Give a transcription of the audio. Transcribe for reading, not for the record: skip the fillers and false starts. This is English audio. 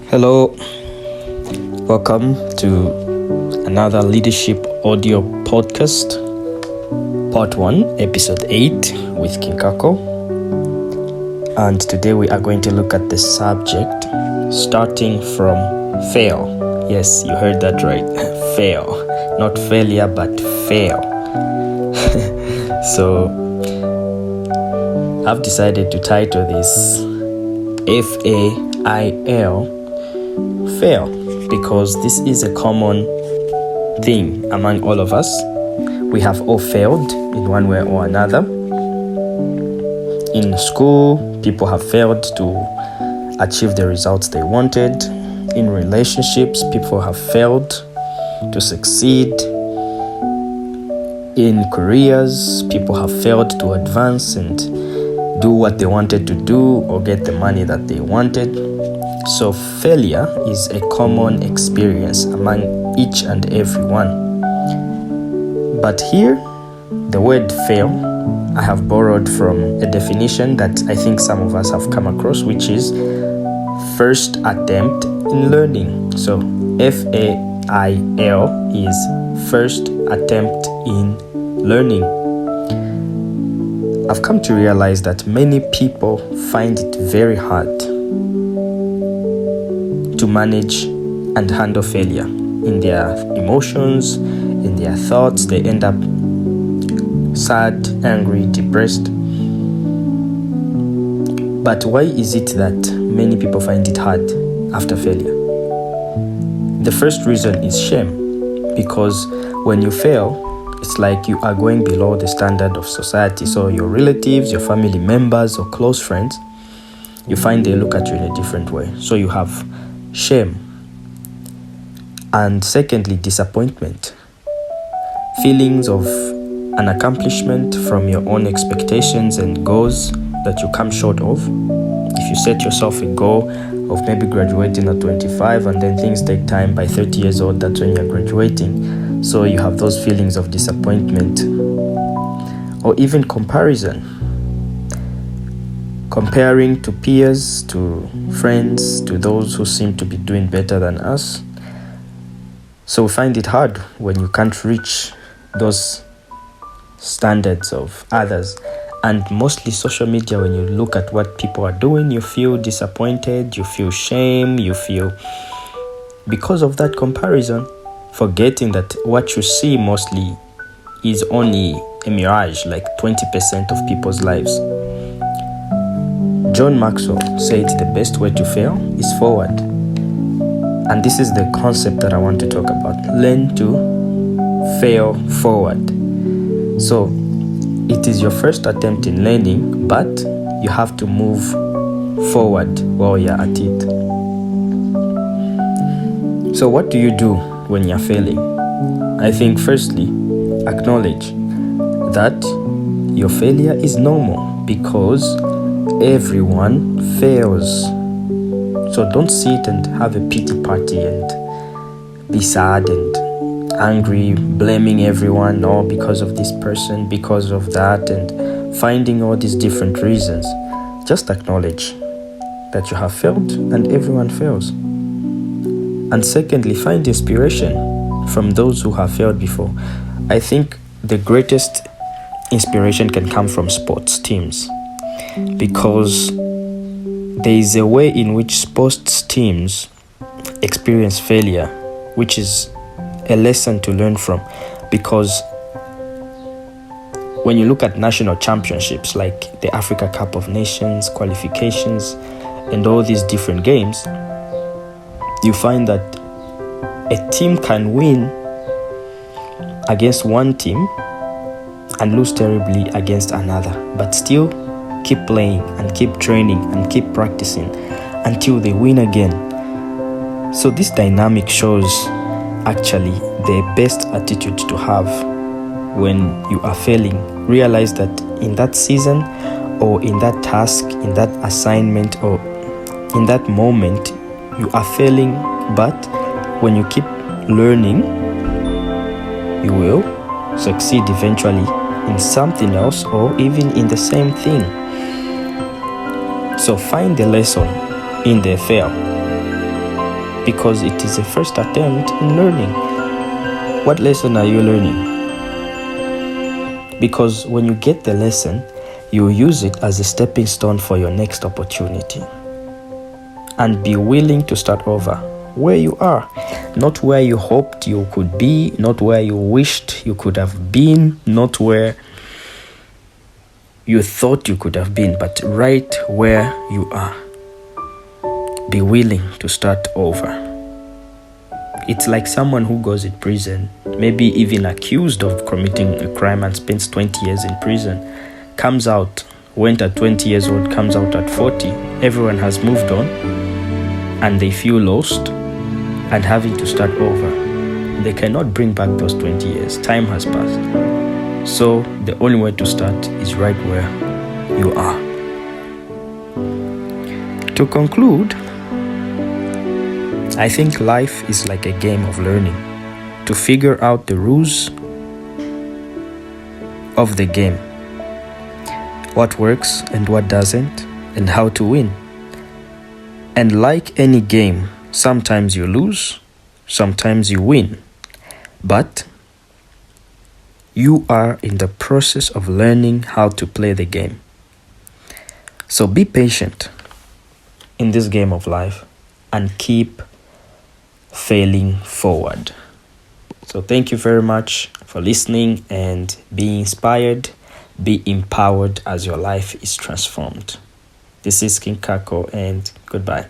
Hello, welcome to another leadership audio podcast, part 1, episode 8 with Kako. And today we are going to look at the subject starting from fail. Yes, you heard that right. Fail. Not failure, but fail. So I've decided to title this FAIL, fail, because this is a common thing among all of us. We have all failed in one way or another. In school, people have failed to achieve the results they wanted. In relationships, people have failed to succeed. In careers, people have failed to advance and do what they wanted to do or get the money that they wanted. So failure is a common experience among each and every one. But here, the word fail, I have borrowed from a definition that I think some of us have come across, which is first attempt in learning. So FAIL is first attempt in learning. I've come to realize that many people find it very hard to manage and handle failure in their emotions, in their thoughts. They end up sad, angry, depressed. But why is it that many people find it hard after failure? The first reason is shame, because when you fail, it's like you are going below the standard of society. So your relatives, your family members, or close friends, you find they look at you in a different way. So you have shame. And secondly, disappointment. Feelings of an accomplishment from your own expectations and goals that you come short of. If you set yourself a goal of maybe graduating at 25 and then things take time, by 30 years old, that's when you're graduating. So you have those feelings of disappointment, or even comparison. Comparing to peers, to friends, to those who seem to be doing better than us. So we find it hard when you can't reach those standards of others. And mostly social media, when you look at what people are doing, you feel disappointed, you feel shame, you feel because of that comparison, forgetting that what you see mostly is only a mirage, like 20% of people's lives. John Maxwell said the best way to fail is forward. And this is the concept that I want to talk about. Learn to fail forward. So it is your first attempt in learning, but you have to move forward while you're at it. So what do you do when you're failing? I think firstly, acknowledge that your failure is normal, because everyone fails. So don't sit and have a pity party and be sad and angry, blaming everyone, or because of this person, because of that, and finding all these different reasons. Just acknowledge that you have failed and everyone fails. And secondly, find inspiration from those who have failed before. I think the greatest inspiration can come from sports teams, because there is a way in which sports teams experience failure, which is a lesson to learn from. Because when you look at national championships like the Africa Cup of Nations, qualifications, and all these different games, you find that a team can win against one team and lose terribly against another, but still keep playing and keep training and keep practicing until they win again. So this dynamic shows actually the best attitude to have when you are failing. Realize that in that season, or in that task, in that assignment, or in that moment, you are failing, but when you keep learning, you will succeed eventually in something else, or even in the same thing. So find the lesson in the fail. because it is a first attempt in learning. What lesson are you learning? Because when you get the lesson, you use it as a stepping stone for your next opportunity. And be willing to start over where you are, not where you hoped you could be, not where you wished you could have been, not where you thought you could have been, but right where you are. Be willing to start over. It's like someone who goes in prison, maybe even accused of committing a crime and spends 20 years in prison, comes out, went at 20 years old, comes out at 40. Everyone has moved on and they feel lost and having to start over. They cannot bring back those 20 years. Time has passed. So the only way to start is right where you are. To conclude, I think life is like a game of learning. To figure out the rules of the game, what works and what doesn't, and how to win. And like any game, sometimes you lose, sometimes you win. But you are in the process of learning how to play the game. So be patient in this game of life and keep failing forward. So thank you very much for listening and be inspired, be empowered as your life is transformed. This is King Kako and goodbye.